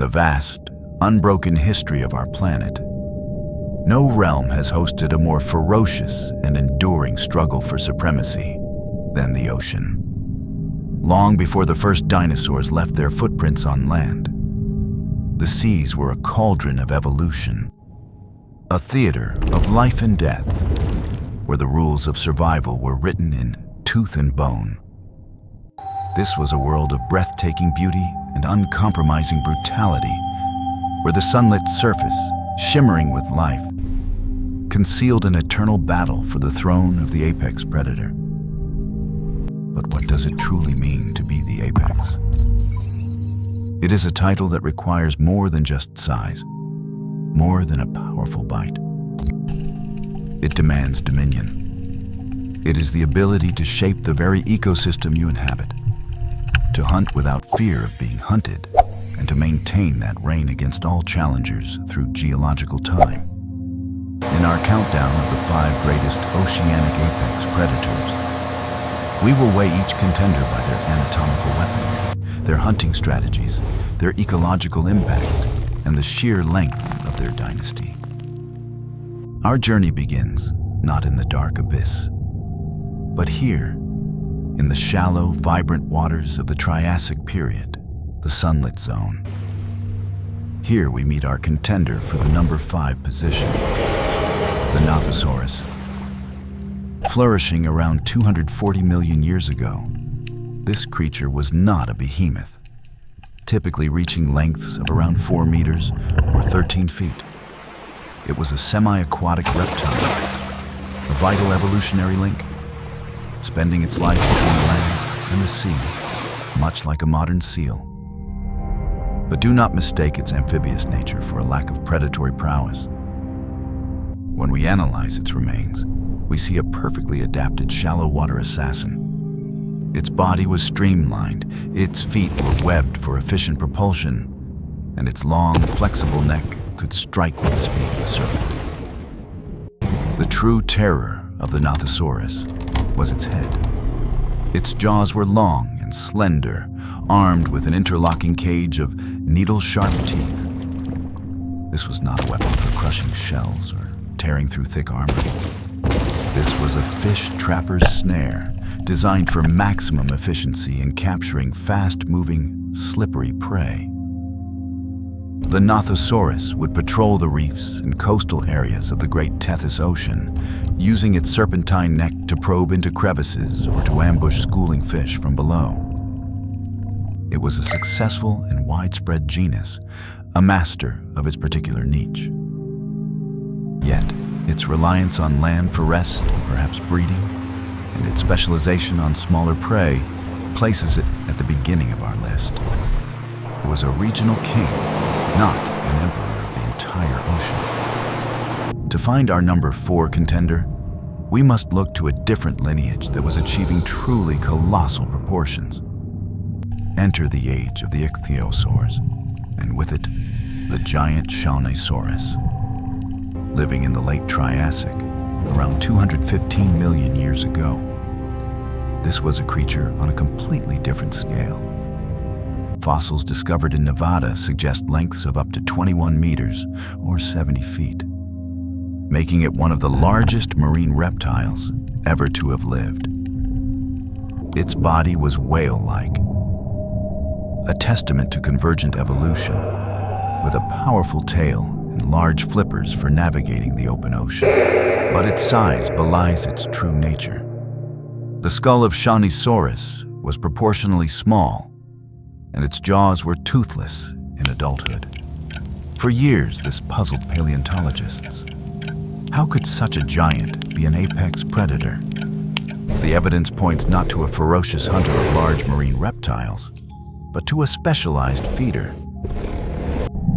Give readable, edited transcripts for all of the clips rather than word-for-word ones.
the vast, unbroken history of our planet, no realm has hosted a more ferocious and enduring struggle for supremacy than the ocean. Long before the first dinosaurs left their footprints on land, the seas were a cauldron of evolution, a theater of life and death, where the rules of survival were written in tooth and bone. This was a world of breathtaking beauty and uncompromising brutality, where the sunlit surface, shimmering with life, concealed an eternal battle for the throne of the apex predator. But what does it truly mean to be the apex? It is a title that requires more than just size, more than a powerful bite. It demands dominion. It is the ability to shape the very ecosystem you inhabit, to hunt without fear of being hunted, and to maintain that reign against all challengers through geological time. In our countdown of the 5 greatest oceanic apex predators, we will weigh each contender by their anatomical weaponry, their hunting strategies, their ecological impact, and the sheer length of their dynasty. Our journey begins not in the dark abyss, but here, in the shallow, vibrant waters of the Triassic period, the Sunlit Zone. Here we meet our contender for the number 5 position, the Nothosaurus. Flourishing around 240 million years ago, this creature was not a behemoth, typically reaching lengths of around 4 meters or 13 feet. It was a semi-aquatic reptile, a vital evolutionary link, spending its life between land and the sea, much like a modern seal. But do not mistake its amphibious nature for a lack of predatory prowess. When we analyze its remains, we see a perfectly adapted shallow water assassin. Its body was streamlined, its feet were webbed for efficient propulsion, and its long, flexible neck could strike with the speed of a serpent. The true terror of the Nothosaurus was its head. Its jaws were long and slender, armed with an interlocking cage of needle-sharp teeth. This was not a weapon for crushing shells or tearing through thick armor. This was a fish trapper's snare, designed for maximum efficiency in capturing fast-moving, slippery prey. The Nothosaurus would patrol the reefs and coastal areas of the Great Tethys Ocean, using its serpentine neck to probe into crevices or to ambush schooling fish from below. It was a successful and widespread genus, a master of its particular niche. Yet, its reliance on land for rest, perhaps breeding, and its specialization on smaller prey places it at the beginning of our list. It was a regional king, not an emperor of the entire ocean. To find our number 4 contender, we must look to a different lineage that was achieving truly colossal proportions. Enter the age of the ichthyosaurs, and with it, the giant Shawneesaurus. Living in the late Triassic, around 215 million years ago, this was a creature on a completely different scale. Fossils discovered in Nevada suggest lengths of up to 21 meters or 70 feet, making it one of the largest marine reptiles ever to have lived. Its body was whale-like, a testament to convergent evolution, with a powerful tail and large flippers for navigating the open ocean. But its size belies its true nature. The skull of Shawneesaurus was proportionally small, and its jaws were toothless in adulthood. For years, this puzzled paleontologists. How could such a giant be an apex predator? The evidence points not to a ferocious hunter of large marine reptiles, but to a specialized feeder.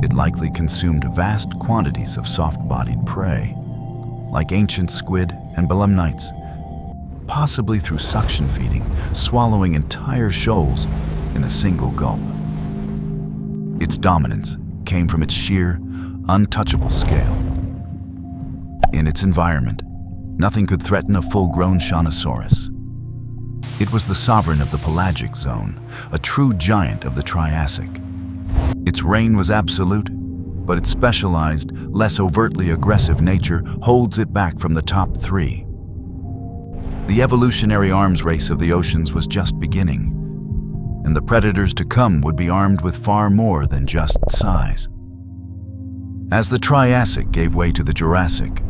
It likely consumed vast quantities of soft-bodied prey, like ancient squid and belemnites, possibly through suction feeding, swallowing entire shoals in a single gulp. Its dominance came from its sheer, untouchable scale. In its environment, nothing could threaten a full-grown Shawneesaurus. It was the sovereign of the pelagic zone, a true giant of the Triassic. Its reign was absolute, but its specialized, less overtly aggressive nature holds it back from the top three. The evolutionary arms race of the oceans was just beginning, and the predators to come would be armed with far more than just size. As the Triassic gave way to the Jurassic,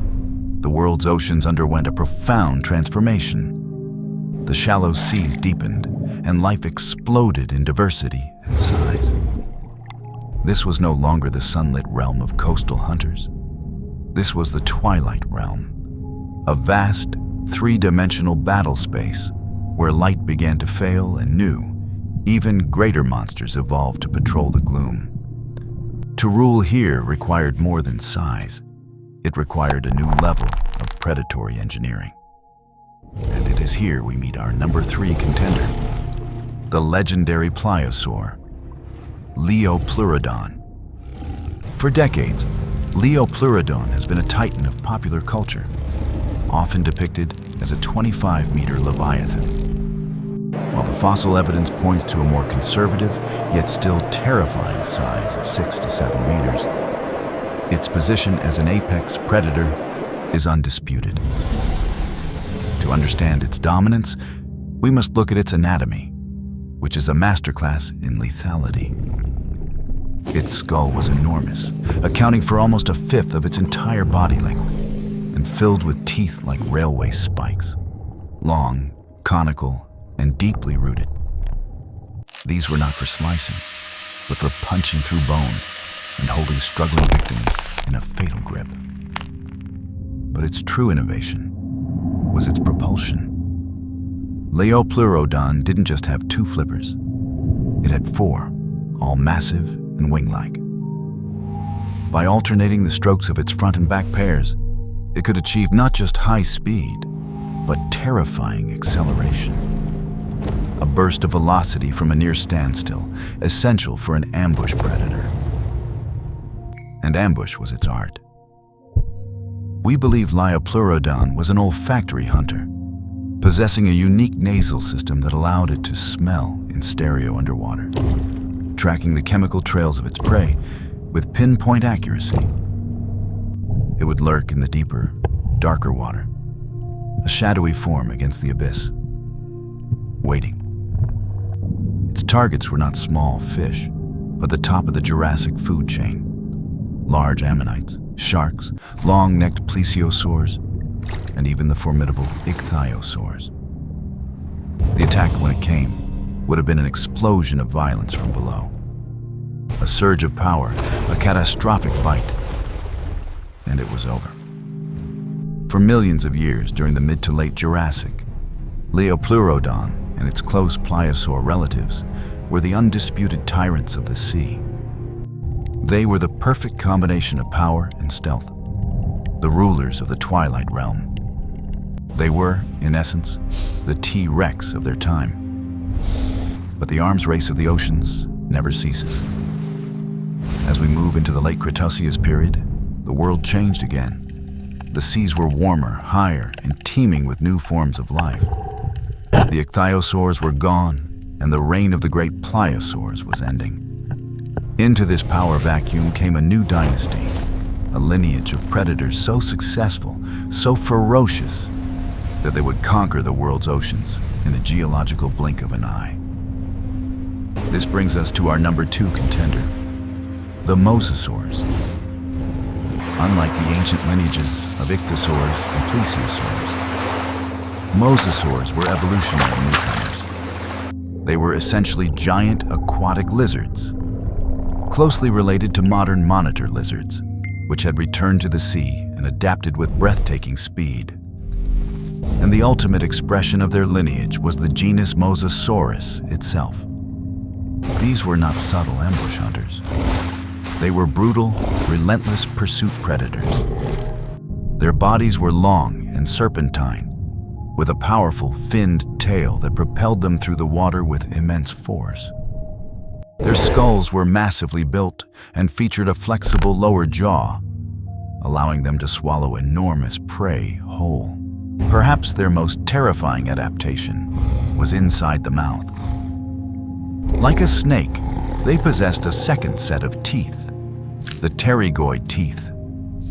the world's oceans underwent a profound transformation. The shallow seas deepened, and life exploded in diversity and size. This was no longer the sunlit realm of coastal hunters. This was the Twilight Realm, a vast, three-dimensional battle space where light began to fail and new, even greater monsters evolved to patrol the gloom. To rule here required more than size. It required a new level of predatory engineering. And it is here we meet our number 3 contender, the legendary pliosaur, Liopleurodon. For decades, Liopleurodon has been a titan of popular culture, often depicted as a 25-meter leviathan. While the fossil evidence points to a more conservative, yet still terrifying size of 6 to 7 meters, its position as an apex predator is undisputed. To understand its dominance, we must look at its anatomy, which is a masterclass in lethality. Its skull was enormous, accounting for almost a fifth of its entire body length, and filled with teeth like railway spikes, long, conical, and deeply rooted. These were not for slicing, but for punching through bone and holding struggling victims in a fatal grip. But its true innovation was its propulsion. Liopleurodon didn't just have 2 flippers. It had 4, all massive and wing-like. By alternating the strokes of its front and back pairs, it could achieve not just high speed, but terrifying acceleration. A burst of velocity from a near standstill, essential for an ambush predator. And ambush was its art. We believe Liopleurodon was an olfactory hunter, possessing a unique nasal system that allowed it to smell in stereo underwater, tracking the chemical trails of its prey with pinpoint accuracy. It would lurk in the deeper, darker water, a shadowy form against the abyss, waiting. Its targets were not small fish, but the top of the Jurassic food chain. Large ammonites, sharks, long-necked plesiosaurs, and even the formidable ichthyosaurs. The attack, when it came, would have been an explosion of violence from below. A surge of power, a catastrophic bite, and it was over. For millions of years during the mid to late Jurassic, Liopleurodon and its close pliosaur relatives were the undisputed tyrants of the sea. They were the perfect combination of power and stealth, the rulers of the Twilight Realm. They were, in essence, the T-Rex of their time. But the arms race of the oceans never ceases. As we move into the late Cretaceous period, the world changed again. The seas were warmer, higher, and teeming with new forms of life. The ichthyosaurs were gone, and the reign of the great pliosaurs was ending. Into this power vacuum came a new dynasty, a lineage of predators so successful, so ferocious, that they would conquer the world's oceans in a geological blink of an eye. This brings us to our number 2 contender, the Mosasaurus. Unlike the ancient lineages of ichthyosaurs and plesiosaurs, Mosasaurs were evolutionary newcomers. They were essentially giant aquatic lizards, closely related to modern monitor lizards, which had returned to the sea and adapted with breathtaking speed. And the ultimate expression of their lineage was the genus Mosasaurus itself. These were not subtle ambush hunters. They were brutal, relentless pursuit predators. Their bodies were long and serpentine, with a powerful finned tail that propelled them through the water with immense force. Their skulls were massively built and featured a flexible lower jaw, allowing them to swallow enormous prey whole. Perhaps their most terrifying adaptation was inside the mouth. Like a snake, They possessed a second set of teeth, the pterygoid teeth,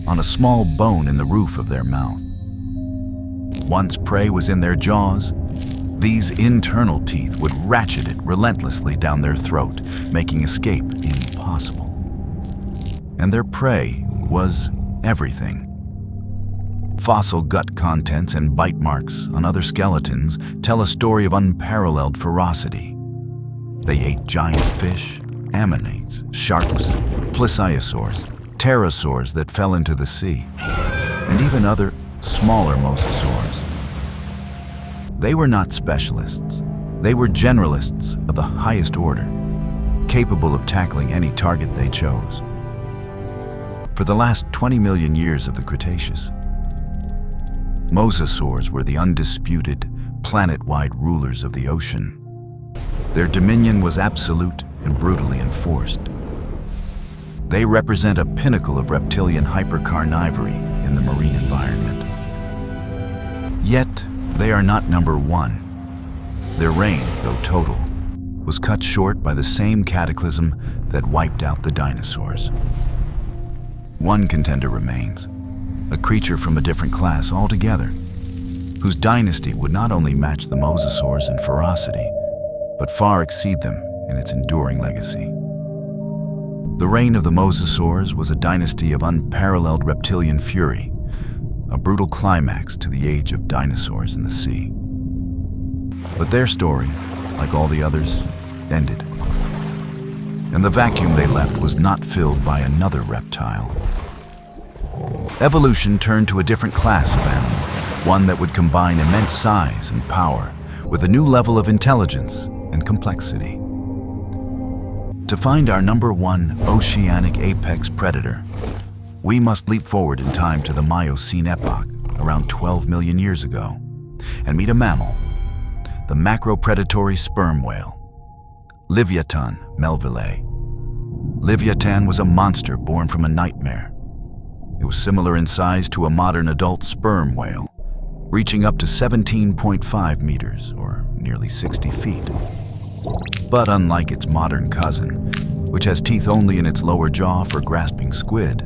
on a small bone in the roof of their mouth. Once prey was in their jaws, these internal teeth would ratchet it relentlessly down their throat, making escape impossible. And their prey was everything. Fossil gut contents and bite marks on other skeletons tell a story of unparalleled ferocity. They ate giant fish, ammonites, sharks, plesiosaurs, pterosaurs that fell into the sea, and even other smaller mosasaurs. They were not specialists. They were generalists of the highest order, capable of tackling any target they chose. For the last 20 million years of the Cretaceous, mosasaurs were the undisputed, planet-wide rulers of the ocean. Their dominion was absolute and brutally enforced. They represent a pinnacle of reptilian hypercarnivory in the marine environment. Yet, they are not number one. Their reign, though total, was cut short by the same cataclysm that wiped out the dinosaurs. One contender remains, a creature from a different class altogether, whose dynasty would not only match the mosasaurs in ferocity, but far exceed them in its enduring legacy. The reign of the mosasaurs was a dynasty of unparalleled reptilian fury, a brutal climax to the age of dinosaurs in the sea. But their story, like all the others, ended. And the vacuum they left was not filled by another reptile. Evolution turned to a different class of animal, one that would combine immense size and power with a new level of intelligence and complexity. To find our number one oceanic apex predator, we must leap forward in time to the Miocene epoch, around 12 million years ago, and meet a mammal, the macropredatory sperm whale, Livyatan melvillei. Livyatan was a monster born from a nightmare. It was similar in size to a modern adult sperm whale, reaching up to 17.5 meters, or nearly 60 feet. But unlike its modern cousin, which has teeth only in its lower jaw for grasping squid,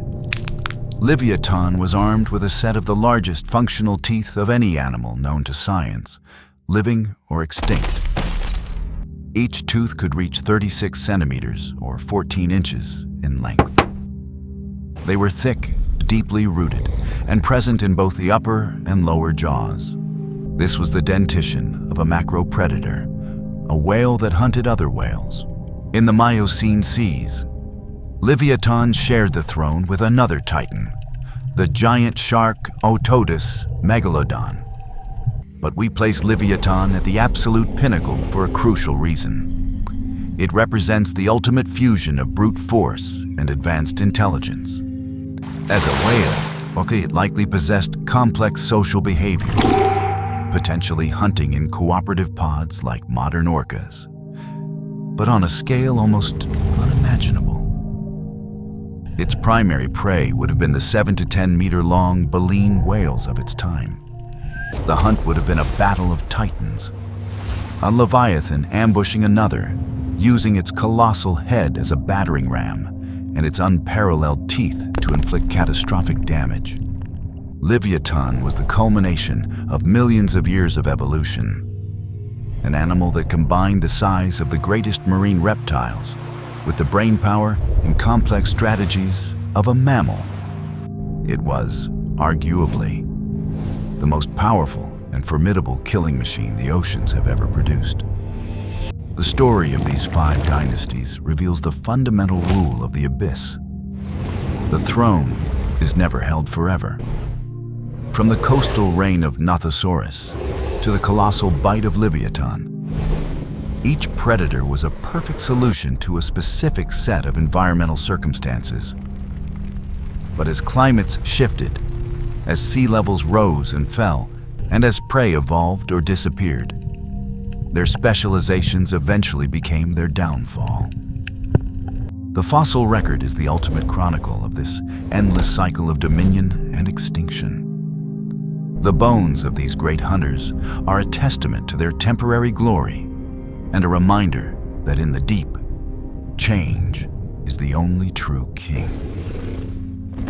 Livyatan was armed with a set of the largest functional teeth of any animal known to science, living or extinct. Each tooth could reach 36 centimeters, or 14 inches, in length. They were thick, deeply rooted, and present in both the upper and lower jaws. This was the dentition of a macropredator, a whale that hunted other whales. In the Miocene seas, Livyatan shared the throne with another titan, the giant shark Otodus megalodon. But we place Livyatan at the absolute pinnacle for a crucial reason. It represents the ultimate fusion of brute force and advanced intelligence. As a whale, it likely possessed complex social behaviors, potentially hunting in cooperative pods like modern orcas, but on a scale almost unimaginable. Its primary prey would have been the 7 to 10 meter long baleen whales of its time. The hunt would have been a battle of titans, a leviathan ambushing another, using its colossal head as a battering ram and its unparalleled teeth to inflict catastrophic damage. Livyatan was the culmination of millions of years of evolution, an animal that combined the size of the greatest marine reptiles with the brainpower and complex strategies of a mammal. It was, arguably, the most powerful and formidable killing machine the oceans have ever produced. The story of these 5 dynasties reveals the fundamental rule of the abyss. The throne is never held forever. From the coastal reign of Nothosaurus to the colossal bite of Livyatan, each predator was a perfect solution to a specific set of environmental circumstances. But as climates shifted, as sea levels rose and fell, and as prey evolved or disappeared, their specializations eventually became their downfall. The fossil record is the ultimate chronicle of this endless cycle of dominion and extinction. The bones of these great hunters are a testament to their temporary glory and a reminder that in the deep, Change is the only true king.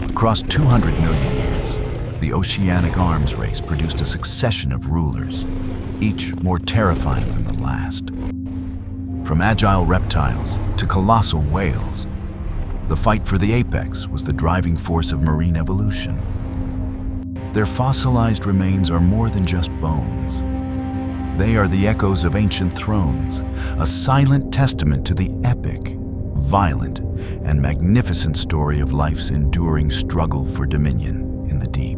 Across 200 million years, the oceanic arms race produced a succession of rulers, each more terrifying than the last. From agile reptiles to colossal whales, the fight for the apex was the driving force of marine evolution. Their fossilized remains are more than just bones. They are the echoes of ancient thrones, a silent testament to the epic, violent, and magnificent story of life's enduring struggle for dominion in the deep.